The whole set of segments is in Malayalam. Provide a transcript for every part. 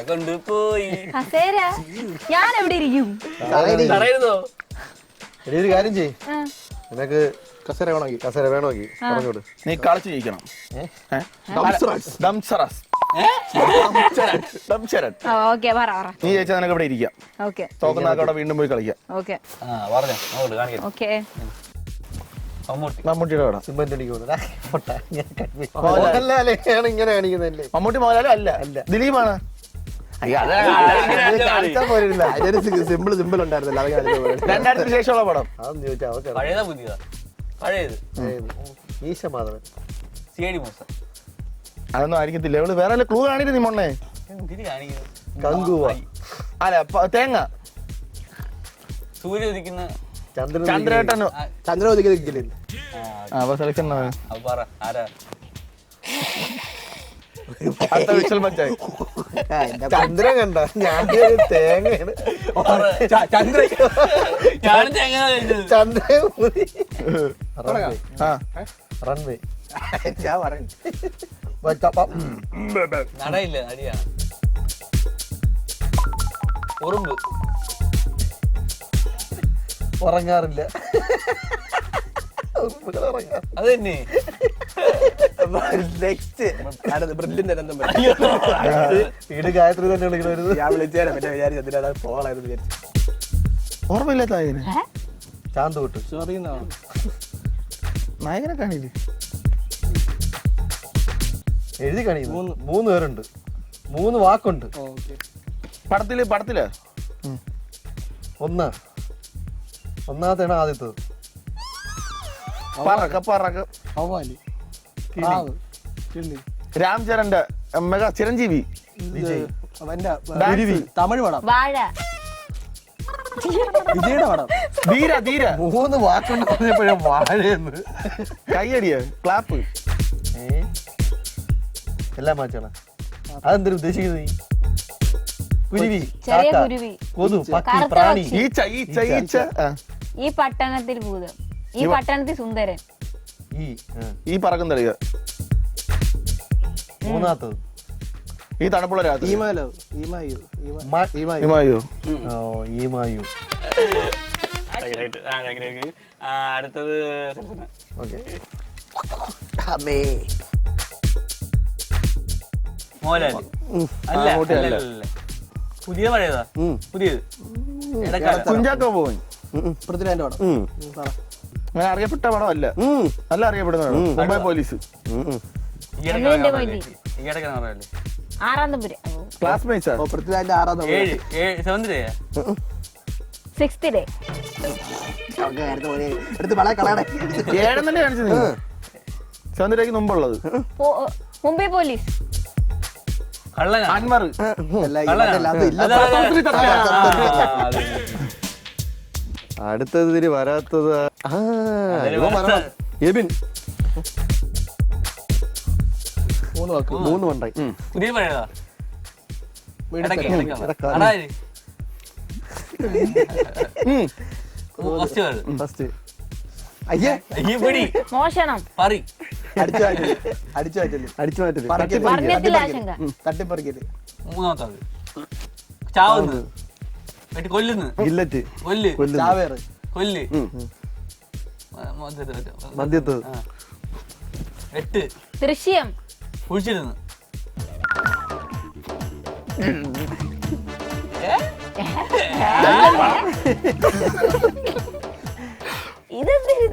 കൊണ്ടുപോയി ഞാൻ എവിടെ ഇരിക്കും? ഒരു കാര്യം ചെയ്യ്, നിനക്ക് കസേര വേണമെങ്കിൽ പറഞ്ഞോട്. നീ കളിച്ച് ജയിക്കണം. നീ ജയിച്ചാൽ നിനക്ക് ഇവിടെ ഇരിക്കാം. തോക്കുന്നതൊക്കെ അവിടെ വീണ്ടും പോയി കളിക്കാം. മമ്മൂട്ടിയുടെ കട ഇങ്ങനെ കാണിക്കുന്നല്ലേ? മമ്മൂട്ടി മോഹൻലാലും അല്ല, ദിലീപാണ്. സിമ്പിൾ ഉണ്ടായിരുന്നല്ലോ. 2000 ശേഷമുള്ള പടം. അതൊന്നും ചോദിച്ചാൽ അതൊന്നും ആയിരിക്കത്തില്ല. ഇവള് വേറെ ക്ലൂ കാണില്ല. നീ മൊണ്ണേ അല്ല തേങ്ങ സൂര്യ ഉദിക്കുന്ന ചന്ദ്രേട്ടനോ ചന്ദ്ര ഉദിക്കില്ലേ? സെലക്ഷൻ ചന്ദ്രൻ കണ്ട ഞാൻ തേങ്ങയാണ്. റൺവേ നടയില്ല, അടിയാണ്. ഉറുമ്പ് ഉറങ്ങാറില്ല. അത് തന്നെ. വീട് ഗായത്രി തന്നെ വിളിക്കണമായിരുന്നു. ഞാൻ വിളിച്ചാലും പിന്നെ വിചാരിച്ചു അതിനാണ് പോളായിരുന്നു വിചാരിച്ചു. ഓർമ്മയില്ലാത്ത ചാന്ത് വിട്ടു നായകനെ കാണില്ലേ? എഴുതി കാണിക്കുന്നു. 3 പേരുണ്ട്, 3 വാക്കുണ്ട് പടത്തില്. ഒന്നാമത്തെയാണ് ആദ്യത്തത്. രാംചരന്റെ മെഗാ ചിരഞ്ജീവി തമിഴ് പടം. വിജയുടെ പടം. ധീര 3 വാക്കുണ്ട് പറഞ്ഞപ്പോഴേ വാഴയെന്ന്. കയ്യടിയ ക്ലാപ്പ് എല്ലാം മാറ്റണം. അതെന്തൊരു ഉദ്ദേശിക്കുന്നത്? കുരുവി, കൊതു, പക്കി, പ്രാണി. ഈ പട്ടണത്തിൽ ഭൂതം, ഈ പട്ടണത്തിൽ സുന്ദരൻ, ഈ പറക്കും തളിക, മൂന്നാമത്തത് ഈ തണുപ്പുള്ള രാത്രി, അടുത്തത് മോഹൻലാൽ. അല്ല, പുതിയ പഴയതാ? പുതിയത് കുഞ്ചാക്കോ പോയി. പൃഥ്വിരാജിന്റെ പടം. അങ്ങനെ അറിയപ്പെട്ട പടമല്ല, നല്ല അറിയപ്പെടുന്ന പടം. മുംബൈ പോലീസ്. ക്ലാസ്മേറ്റ്സാ? പൃഥ്വിരാജിന്റെ 6ാം ഏഴെന്നല്ലേ കാണിച്ചത്? സൗന്ദര്യക്ക് മുമ്പുള്ളത് മുംബൈ പോലീസ്. അൻവർ. അടുത്തതിന് വരാത്തത് എബിൻ. 3 വണ്ടായി. പുതിയ പഴയതാ? മോഷണം, തട്ടിപ്പറിക്കല്. മൂന്നാമത്തത് ചാവുന്നത്, കൊല്ലുന്നു, ഗില്ലറ്റ്, കൊല്ല്, കൊല്ല്, മദ്യത്തത്, 8 ദൃശ്യം, കുഴിച്ചിരുന്നു,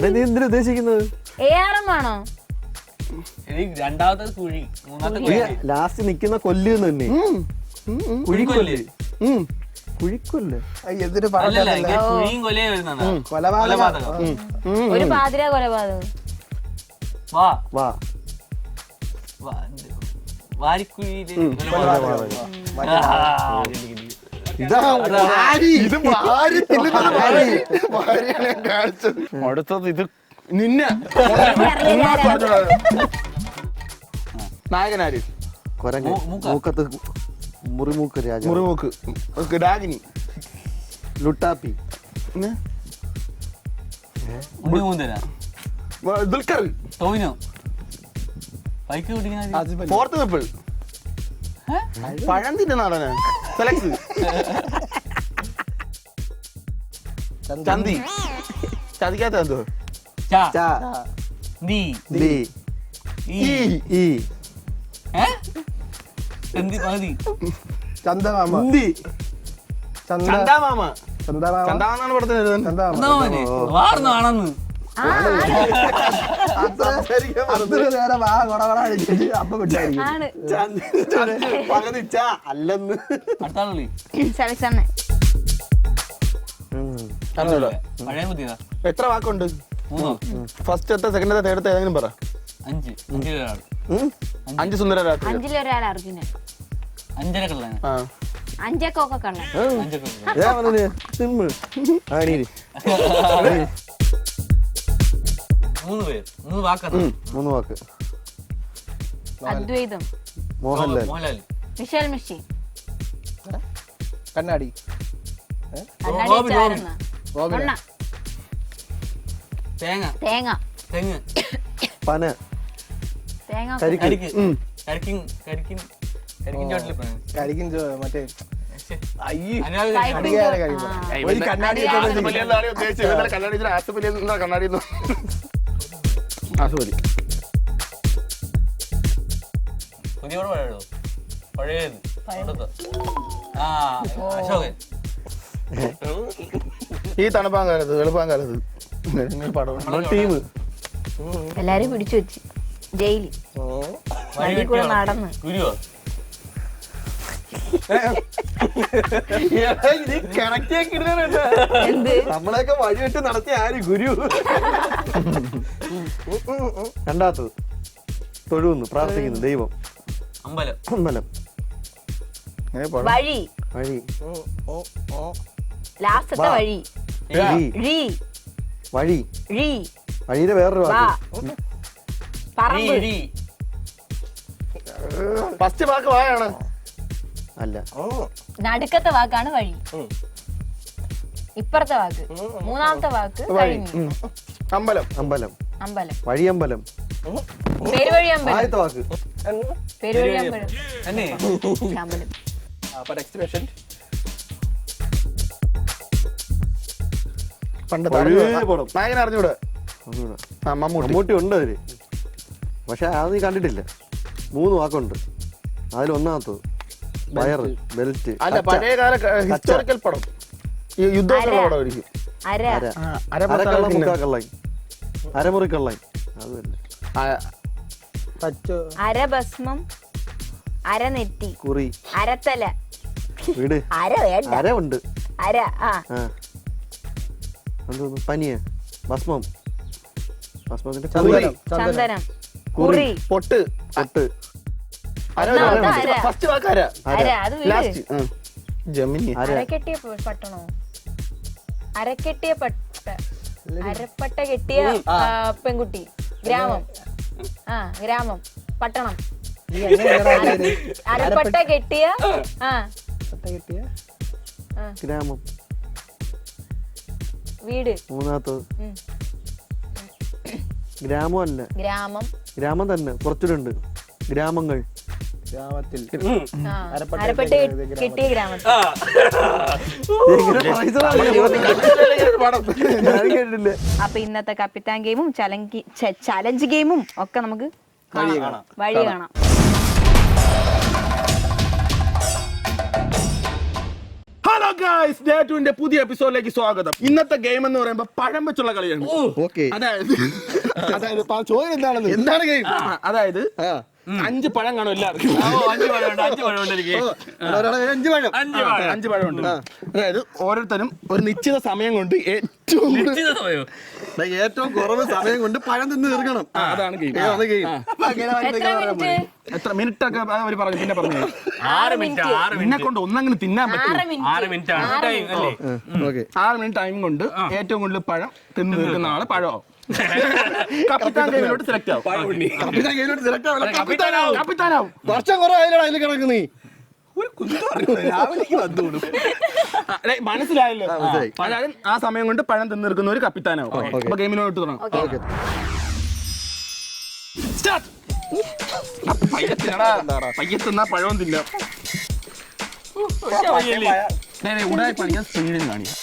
നീ എന്തിനാ ഉദ്ദേശിക്കുന്നത്? ആണോ? രണ്ടാമത്തെ കുഴി, മൂന്നാമത്തെ ലാസ്റ്റ് നിക്കുന്ന കൊല്ല് തന്നെ. കുഴിക്കൊല്ല്. കുഴിക്കൊല്ല് കുഴിയും കൊലയും വരുന്നതാണ്. കൊലപാതകം. ഒരു പാതിര കൊലപാതകം. വാരിക്കുഴിയില് അടുത്തത് ഇത് നിന്നെ നായകനാര്? മൂക്കത്ത് മുറിമൂക്ക് രാജ, മുറിമൂക്ക് ഡാഗിനി, ലുട്ടാപ്പി, ഉണ്ണി മൂന്തര ദുൽഖർ ടോവിനോ ബൈക്ക് ഓടിക്കുന്ന ഫോർത്ത് നിപ്പിൾ പഴം തിന്ന നാടന് സെലക്സ് ചന്തി ചതിക്കാത്ത എന്തോ നീ ഈ ചന്തി പകുതി ചന്ദമാമ ചന്ദാമാമ ചന്ദാമെന്നാണ് പടത്തിന് എന്താ വാർന്നു ആണെന്ന് നേരെ വാ കൊടകൊട അടിച്ചിട്ട് അപ്പൊ വിട്ടായിരിക്കും. ആണ് പകുതി ച അല്ലെന്ന് അടുത്ത ആളി സെലക്ഷനെ പഴയ പുതിയതാ എത്ര വാക്കുണ്ട്? മൂന്നോ ഫസ്റ്റ് സെക്കൻഡ് തേർഡ് ഏതെങ്കിലും പറ. 5 5 5 സുന്ദര രാത്രി. അഞ്ചിലൊരാൾ അർജുന 5 കള്ളൻ ആ 5 കള്ളൻ 5 3 പേര് 3 വാക്കാണ് 3 വാക്ക്. അദ്വൈതം മോഹൻലാൽ മിഷേൽ മിഷി കണ്ണാടി ഗോപി, ഒണ്ണ തേങ്ങ തേങ്ങ തെങ്ങ് പന തേങ്ങ കരിക്ക് കരിക്കിൻ ചോട്ടിൽ കരിക്കും മറ്റേ പൈപ്പിൻ അടിയാരെ ചോ- കഴിക്കും. ആ. ഒരു കണ്ണാടി കണ്ണാടി ആസുപലി പുതിയ പഴയതോ പഴയത് പണ്ടത്തെ. ആ അശോകൻ ഈ തണുപ്പാൻ കാലത്ത് എളുപ്പാൻ കാലത്ത് ടീം എല്ലാരും പിടിച്ചു വെച്ച് ജയിലിൽ വഴി വഴി കൂടെ വെട്ടിയോ? നടന്ന് ഗുരുവോ എന്ത് നമ്മളെയൊക്കെ വഴിവിട്ട് നടത്തിയ ആര് ഗുരു. രണ്ടാമത്തത് തൊഴുന്നു പ്രാർത്ഥിക്കുന്നു ദൈവം. അമ്പലം അമ്പലം വഴി വഴി ലാസ്റ്റത്തെ വഴി വഴി ഴി വഴി ഴി വഴിയുടെ വേറൊരു വാ വാക്ക്. പറമ്പ് ഫസ്റ്റ് വാക്ക് വായാണ്. അല്ല നടുക്കത്തെ വാക്കാണ് വഴി ഇപ്പുറത്തെ വാക്ക് മൂന്നാമത്തെ വാക്ക് കഴിഞ്ഞു അമ്പലം അമ്പലം അമ്പലം വഴിയമ്പലം പെരുവഴി അമ്പലം ആദ്യത്തെ വാക്ക്. പെരുവഴി അമ്പലം തന്നെ അമ്പലം പണ്ടത്തെ പടം. നായകൻ അറിഞ്ഞൂടെ? ഒന്നുകൂടെ. ആ മമ്മൂട്ടി. മമ്മൂട്ടി ഉണ്ട് അതില്, പക്ഷെ അത് നീ കണ്ടിട്ടില്ല. 3 വാക്കുണ്ട്. അതിലൊന്നാമത്തത് വയറ് ബെൽറ്റ്. അല്ല പഴയകാല ഹിസ്റ്റോറിക്കൽ പടം, ഈ യുദ്ധമൊക്കെയുള്ള അര. പടമായിരിക്കും. അര അരക്കള്ള മുക്കാക്കള്ളായി അരമുറി കള്ളായി അത് തന്നെ. അരഭസ്മം അരനെറ്റി കുറി അരത്തല വീട് അര വേണ്ട അര ഉണ്ട്. അര ആ ആ എന്തോന്നു പനിയ ഭസ്മം ഭസ്മത്തിന്റെ ചന്ദനം ചന്ദനം കുറി പൊട്ട് പൊട്ട് ഒന്നാമത്തെ അര. ഫസ്റ്റ് വാക്ക് അര. അര അത് വീട് ലാസ്റ്റ് ജമിനി. അര അരക്കെട്ടിയ പട്ടണോ അരക്കെട്ടിയ അരപ്പട്ട കെട്ടിയ പെൺകുട്ടി ഗ്രാമം ആ ഗ്രാമം പട്ടണം അരപ്പട്ട കെട്ടിയ ആ ഗ്രാമം വീട് മൂന്നാമത്തത് ഉം. ഗ്രാമം അല്ല ഗ്രാമം ഗ്രാമം തന്നെ കുറച്ചുണ്ട് ഗ്രാമങ്ങൾ ഗ്രാമത്തിൽ ആ അരപ്പട്ട കെട്ടിയ ഗ്രാമത്തിൽ കേട്ടിട്ടില്ല. അപ്പൊ ഇന്നത്തെ കപ്പിത്താൻ ഗെയിമും ചലഞ്ച് ഗെയിമും ഒക്കെ നമുക്ക് വഴി കാണാം. ഹലോ ഗായ്സ്, ഡേ 2ന്റെ പുതിയ എപ്പിസോഡിലേക്ക് സ്വാഗതം. ഇന്നത്തെ ഗെയിം എന്ന് പറയുമ്പോൾ പഴം വെച്ചുള്ള കളിയാണ്. അതായത് ചോദ്യം എന്താണെന്ന് എന്താണ് ഗെയിം? അതായത് 5 പഴം കാണും എല്ലാവർക്കും. 5 പഴമുണ്ട് 5 പഴമുണ്ട് എനിക്ക് 5 പഴമുണ്ട്. അതായത് ഓരോരുത്തരും ഒരു നിശ്ചിത സമയം കൊണ്ട് ഏറ്റവും കുറവ് സമയം കൊണ്ട് പഴം തിന്ന് തീർക്കണം. അതാണ് ഗെയിം. എത്ര മിനിറ്റ്? എത്ര മിനിറ്റ് ഒക്കെ അവർ പറഞ്ഞു, പിന്നെ പറഞ്ഞു 6 മിനിറ്റ് എന്നെ കൊണ്ട് ഒന്നെങ്കിലും തിന്നാൻ പറ്റും. 6 മിനിറ്റ് ആണ് ടൈം അല്ലേ? 6 മിനിറ്റ് ടൈം കൊണ്ട് ഏറ്റവും കൂടുതൽ പഴം തിന്ന് തീർക്കുന്ന ആള് പഴമാവും. കപ്പിത്താൻ ഗെയിമിലോട്ട് സെലക്ട് ആവും. കപ്പിത്താനാവും. വർഷം കുറെ അതിലാണ് അതിൽ കിടക്കുന്നീ ഒരു കുന്തം അറിയില്ല, രാവിലേക്ക് വന്നോളൂ. മനസ്സിലായല്ലോ? മനസ്സിലായി. പഴം ആ സമയം കൊണ്ട് പഴം തിന്നിരിക്കുന്ന ഒരു കപ്പിത്താനാവും. അപ്പൊ ഗെയിമിനോട്ട് തുടങ്ങാം. ഓക്കെ. സ്റ്റാർട്ട്. പയ്യത്തിന്നാ പഴവും തിന്നാം. ഉടായി പണിയാൻ സ്പീഡിൽ കാണിക്കാം.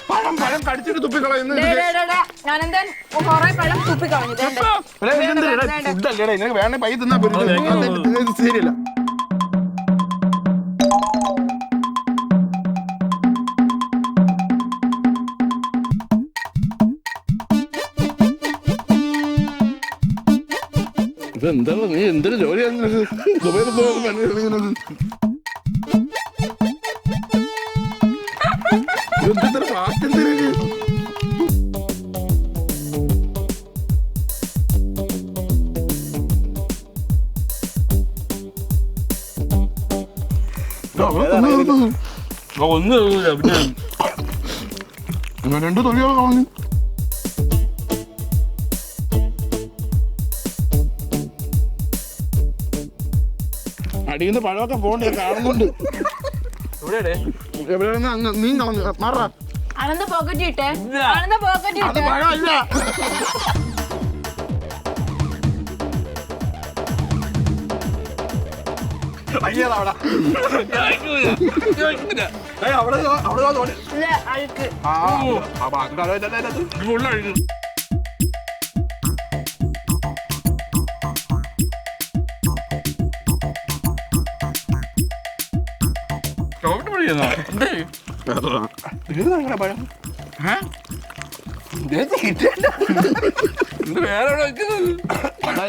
പഴം പഴം കടിച്ചിട്ട് തുപ്പിക്കളയുന്നു. ഞാനെന്താ കൊറേ പഴം തുപ്പിക്കളഞ്ഞു. ഫുഡല്ലേടാ, നിനക്ക് വേണേ പൈ തിന്നാ ശരിയല്ല. ഇതെന്താണ് നീ എന്തൊരു ജോലിയാണ് ഇത്ര ഫാസ്റ്റ് എന്തിനാ? പിന്നെ രണ്ടു തൊഴിലുകൾ കളഞ്ഞു. അടിയുന്ന പഴമൊക്കെ പോണ്ടേ കാണുന്നുണ്ട്. എവിടെയാണ് അങ്ങ് നീ കളഞ്ഞു മാറാ. അനന്ത പോക്കറ്റ് ഇട്ടേ, അനന്ത പോക്കറ്റ് അത് ഇട്ടേ. പഴമല്ല. ഇല്ല, അഴുക്ക്.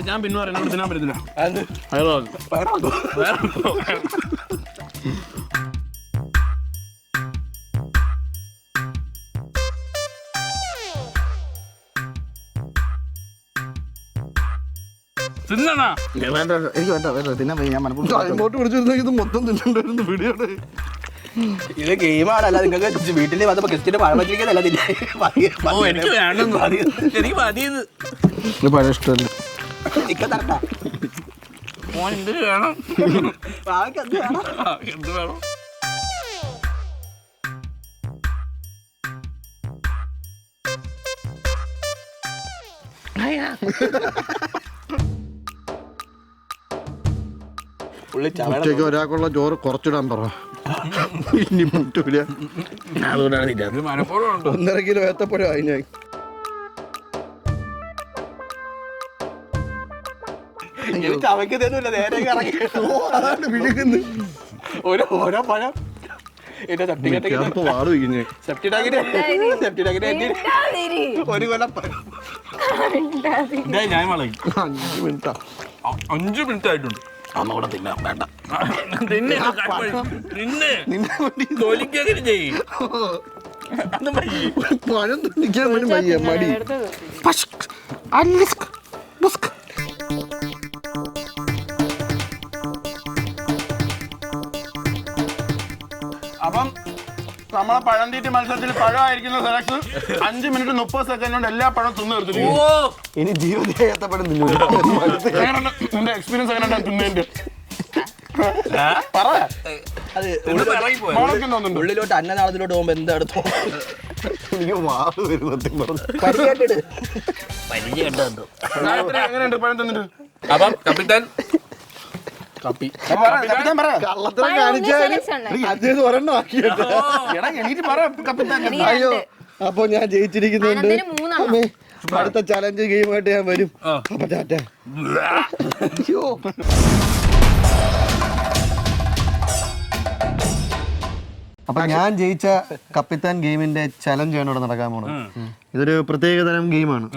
ഞാൻ പിന്നെ പറയാം, എന്നോട് തിന്നാൻ പറ്റത്തില്ല. തിന്നണ വേണ്ട, എനിക്ക് വേണ്ട, വേണ്ട, തിന്നാൻ വയ്യ. ഞാൻ അങ്ങോട്ട് പിടിച്ചിരുന്നെങ്കിൽ ഇത് മൊത്തം തിന്നണ്ടായിരുന്നു വീഡിയോയുടെ. ഇത് ഗെയിമാണ്, അല്ല നിങ്ങൾക്ക് വീട്ടിൽ വന്നപ്പോ ഗസ്റ്റിന്റെ പഴം വച്ചിരിക്കുന്നല്ല എനിക്ക് വേണ്ടെന്ന് എനിക്ക് മതിയത് പഴം ഇഷ്ടമല്ല. മോൻ എന്ത് വേണം എന്ത് വേണം? എന്ത് വേണം ഉച്ചയ്ക്ക് ഒരാൾക്കുള്ള ചോറ് കുറച്ചിടാൻ പറ. ഇനി മുട്ടൂല. അതുകൊണ്ടാണ് ഇത് മനഃപൂർവ്വം ഉണ്ടോ 1.5 കിലോ ഏത്തപ്പഴം ആയി ഞാൻ. ചവയ്ക്കുന്നൊന്നുമില്ല, നേരെ ഇറങ്ങി അതാണ് വിഴുകുന്നത്. ഓരോ പഴം എന്റെ ചെറുപ്പം വാട് വയ്ക്കുന്നേ. സെപ്റ്റി ടാങ്കിന്റെ മിണ്ടാതിരി. ഒരു കൊല്ലം പഴം. മിണ്ടാതിരി. ഞാൻ വളയും 5 മിനിറ്റാ. 5 മിനിറ്റ് ആയിട്ടുണ്ട്. അമ്മ തിന്നാം, വേണ്ട. തൊലിക്കങ്ങനെ ചെയ്യും പഴം തിന്നിക്കാൻ വേണ്ടി വയ്യ മടി. അപ്പം നമ്മളെ പഴം തീറ്റി മത്സരത്തിൽ പഴമായിരിക്കുന്ന സെലക്ഷൻ 5 മിനിറ്റ് 30 സെക്കൻഡ് കൊണ്ട് എല്ലാ പഴം തിന്നു തീർത്തിരിക്കും. ഇനി ജീവിതം ഏത്തപ്പഴം തിന്നു. നിന്റെ എക്സ്പീരിയൻസ് എങ്ങനെ തിന്നതിന്റെ പറ. അത് മോളൊക്കെ തോന്നുന്നുണ്ട്. ഉള്ളിലോട്ട് അന്നനാളത്തിലോട്ട് പോകുമ്പോ എന്താടുത്തോ എനിക്ക് വാട് വരും സത്യം പറഞ്ഞു. പരിചയപ്പെട്ട് എങ്ങനെയുണ്ട് പഴം തിന്നിട്ട്? അപ്പം കപ്പിത്താൻ കപ്പിത്താൻ പറ. കള്ളത്തരം പഴം ഒന്നേ കാണിച്ചാൽ selection ഉണ്ട്. അജയത് ഒരെണ്ണം ആക്കിയിട്ട്. എടാ എണീറ്റ് പറ കപ്പിത്താൻ. എനിക്ക് അയ്യോ, രണ്ട്. അപ്പൊ ഞാൻ ജയിച്ചിരിക്കുന്നുണ്ട്. അനന്തന് 3 എണ്ണം. അമ്മേ, അടുത്ത ചലഞ്ച് ഗെയിമായിട്ട് ഞാൻ വരും. അപ്പൊ ടാറ്റ. അപ്പൊ ഞാൻ ജയിച്ച കപ്പിത്താൻ ഗെയിമിന്റെ ചലഞ്ച് ആണ് ഇവിടെ നടക്കാൻ പോണത്. ഇതൊരു പ്രത്യേകതരം ഗെയിമാണ്.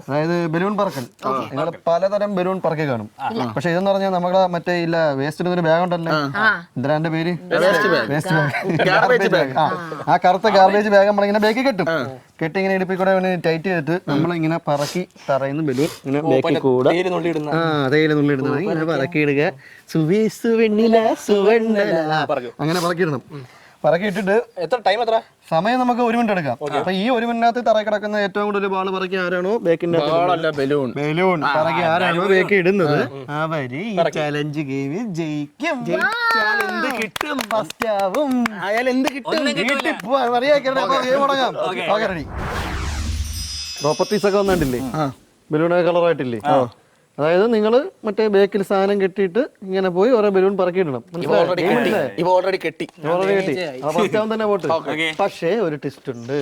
അതായത് ബലൂൺ പറക്കൽ. നിങ്ങൾ പലതരം ബലൂൺ പറക്കി കാണും. പക്ഷെ ഇതെന്ന് പറഞ്ഞാൽ നമ്മുടെ മറ്റേ ഇല്ല വേസ്റ്റ് ഇടുന്നൊരു ബാഗ് ഉണ്ടല്ലോ, എന്താ എന്റെ പേര്, വേസ്റ്റ് ബാഗ്. ആ കറുത്ത ഗാർബേജ് ബാഗ് നമ്മളിങ്ങനെ ബാക്കി കെട്ടും. കെട്ടി ഇങ്ങനെ ഇടുപ്പിൽ കൂടെ ടൈറ്റ് ചെയ്തിട്ട് നമ്മളിങ്ങനെ പറക്കി തറയുന്ന ബലൂൺ ഇങ്ങനെ ബാക്കി കൂടെ തേയില നുള്ളിയിടുന്നത് ഇങ്ങനെ പറക്കിയിടുക. അങ്ങനെ പറക്കിയിടണം. പറക്കിയിട്ടിട്ട് എത്ര ടൈം എത്ര സമയം നമുക്ക് 1 മിനിറ്റ് എടുക്കാം. അപ്പൊ ഈ 1 മിനിറ്റിനകത്ത് തറ കിടക്കുന്ന ഏറ്റവും കൂടുതൽ ബാള് പറക്കി ആരാണോ ബേക്കിന്റെ ബലൂൺ പറക്കി ആരാണോ ബേക്ക് ഇടുന്നത് അവര് ഈ ചലഞ്ച് ഗെയിമിൽ ജയിക്കും. എന്ത് കിട്ടും? ഫസ്റ്റ് ആവും. എന്ത് കിട്ടും? പ്രോപ്പർട്ടീസ് ഒക്കെ വന്നിട്ടില്ലേ, ബലൂണൊക്കെ കളറായിട്ടില്ലേ? അതായത് നിങ്ങൾ മറ്റേ ബേക്കിൽ സാധനം കെട്ടിയിട്ട് ഇങ്ങനെ പോയി ഓരോ ബലൂൺ പറക്കിയിടണം. ഓൾറെഡി കെട്ടി ഫസ്റ്റ് ആവും തന്നെ പോട്ട്. പക്ഷേ ഒരു ട്വിസ്റ്റ് ഉണ്ട്.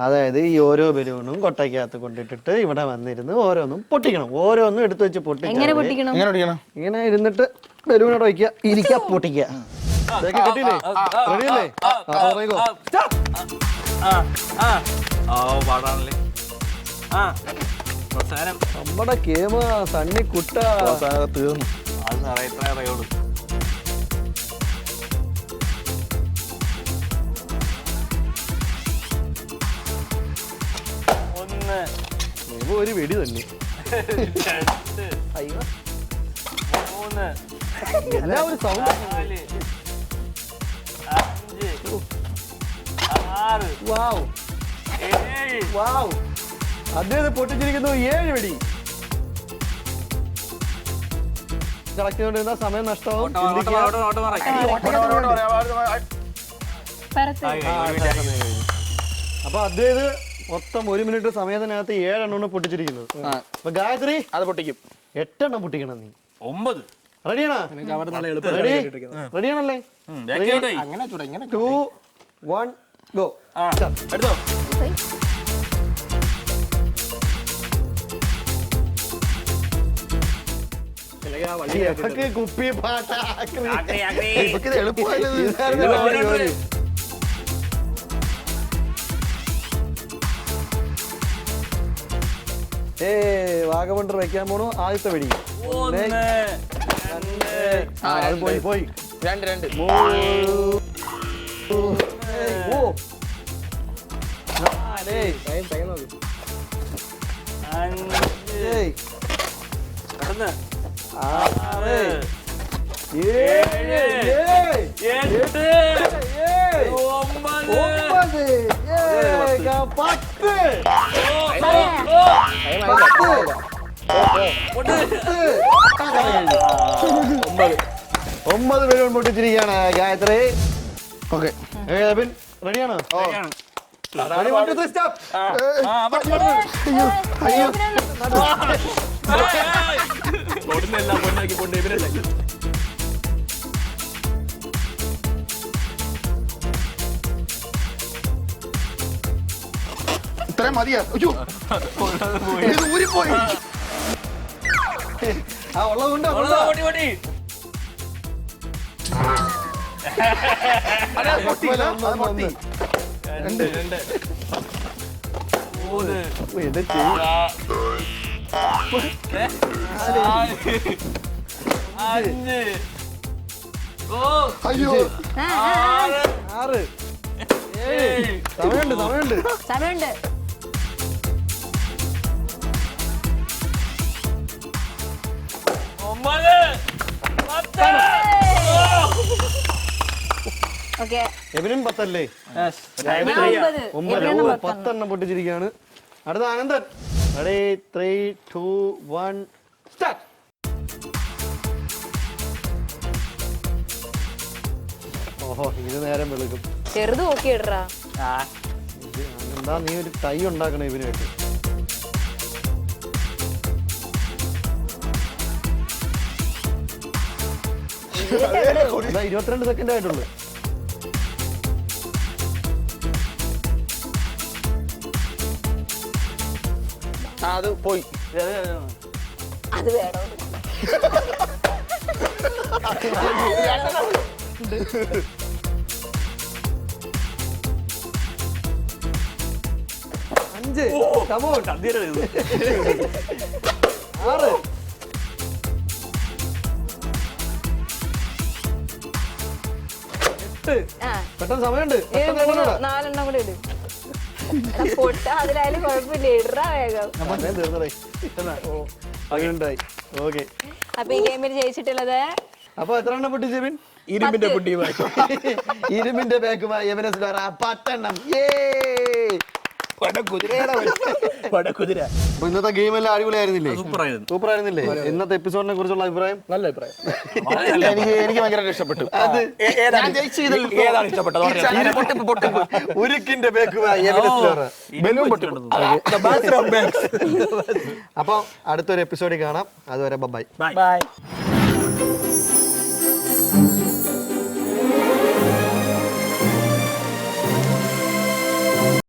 അതായത് ഈ ഓരോ ബലൂണും കൊട്ടയ്ക്കകത്ത് കൊണ്ടിട്ടിട്ട് ഇവിടെ വന്നിരുന്ന് ഓരോന്നും പൊട്ടിക്കണം. ഓരോന്നും എടുത്തു വെച്ച് പൊട്ടിക്കണം. ഇങ്ങനെ ഇരുന്നിട്ട് ബലൂണോടെ വയ്ക്കുക, ഇരിക്കുക, പൊട്ടിക്കുക. കെട്ടിയില്ലേ? റെഡിയല്ലേ? നമ്മുടെ കേമ സണ്ണി കുട്ട തീർന്നു. ഒരു വെടി തന്നെ. എല്ലാവരും സൗണ്ട്. അദ്ദേഹം പൊട്ടിച്ചിരിക്കുന്നു 7 വെടി. കളക്ട് ചെയ്തുകൊണ്ടിരുന്ന സമയം നഷ്ടമാവും. അപ്പൊ അദ്ദേഹം മൊത്തം 1 മിനിറ്റ് സമയത്തിനകത്ത് 7 എണ്ണം പൊട്ടിച്ചിരിക്കുന്നത്. അപ്പൊ ഗായത്രി അത് പൊട്ടിക്കും. 8 എണ്ണം പൊട്ടിക്കണം. നീ 9 റെഡിയാണോ? റെഡിയാണല്ലേ? 2, 1 ഗോ. എടുത്തോ. കുപ്പി പാട്ട വാഗമണ്ടർ വെക്കാൻ പോണു. ആദ്യത്തെ വെടി പോയി പോയി. 2 ഒമ്പത് ബലൂൺ പൊട്ടിച്ചിരിക്കുകയാണ് ഗായത്രി. ഓക്കെ, റെഡിയാണോ? ഇത്രയും മതിയാ. ഊരിപ്പോയി. ഉള്ളതുകൊണ്ട് അയ്യോ, 6 സമയമുണ്ട്. എവനും 10 അല്ലേ? 10 എണ്ണം പൊട്ടിച്ചിരിക്കുകയാണ്. അടുത്ത ആനന്ദൻ. Ready, 3, 2, 1 start. ഓഹോ, ഇത് നേരം വെളുക്കും. ചെറുത് നോക്കിയിടറാ. എന്താ നീ ഒരു തൈ ഉണ്ടാക്കണേ ഇവനായിട്ട്. ഇതാ 22 സെക്കൻഡ് ആയിട്ടുള്ളു. അത് പോയി. അത് വേണോ? 5 കമോൺ 6 ആ പെട്ടെന്ന് സമയമുണ്ട് ഏഴ്, മൂന്ന്, 4 കൂടെ ഇടും പൊട്ട അതിലായാലും കുഴപ്പമില്ല ഇടറാ വേഗം. സമയം തീർന്നടേ അങ്ങനെയുണ്ടായി ഓക്കെ അപ്പൊ ഈ ഗെയിമിൽ ജയിച്ചിട്ടുള്ളത് അപ്പൊ എത്ര എണ്ണം പൊട്ടി ജെബിൻ ഇരുമ്പിന്റെ കുട്ടി ഇരുമ്പിന്റെ ബാക്കുമായി എവനസ് ഡോറ 10 എണ്ണം പടക്കുതിര. അപ്പൊ ഇന്നത്തെ ഗെയിം എല്ലാം അടിപൊളിയായിരുന്നില്ലേ സൂപ്പറായിരുന്നു. സൂപ്പർ ആയിരുന്നില്ലേ ഇന്നത്തെ എപ്പിസോഡിനെ കുറിച്ചുള്ള അഭിപ്രായം നല്ല അഭിപ്രായം. എനിക്ക് ഭയങ്കര ഇഷ്ടപ്പെട്ടു. അത് ഏതാണ് ഇഷ്ടപ്പെട്ടത്? ഉരുക്കിന്റെ ബാക്കുമായി എവനസ് ഡോറ ബലൂൺ പൊട്ടി. അപ്പൊ അടുത്തൊരു എപ്പിസോഡിൽ കാണാം അതുവരെ ബൈ ബൈ.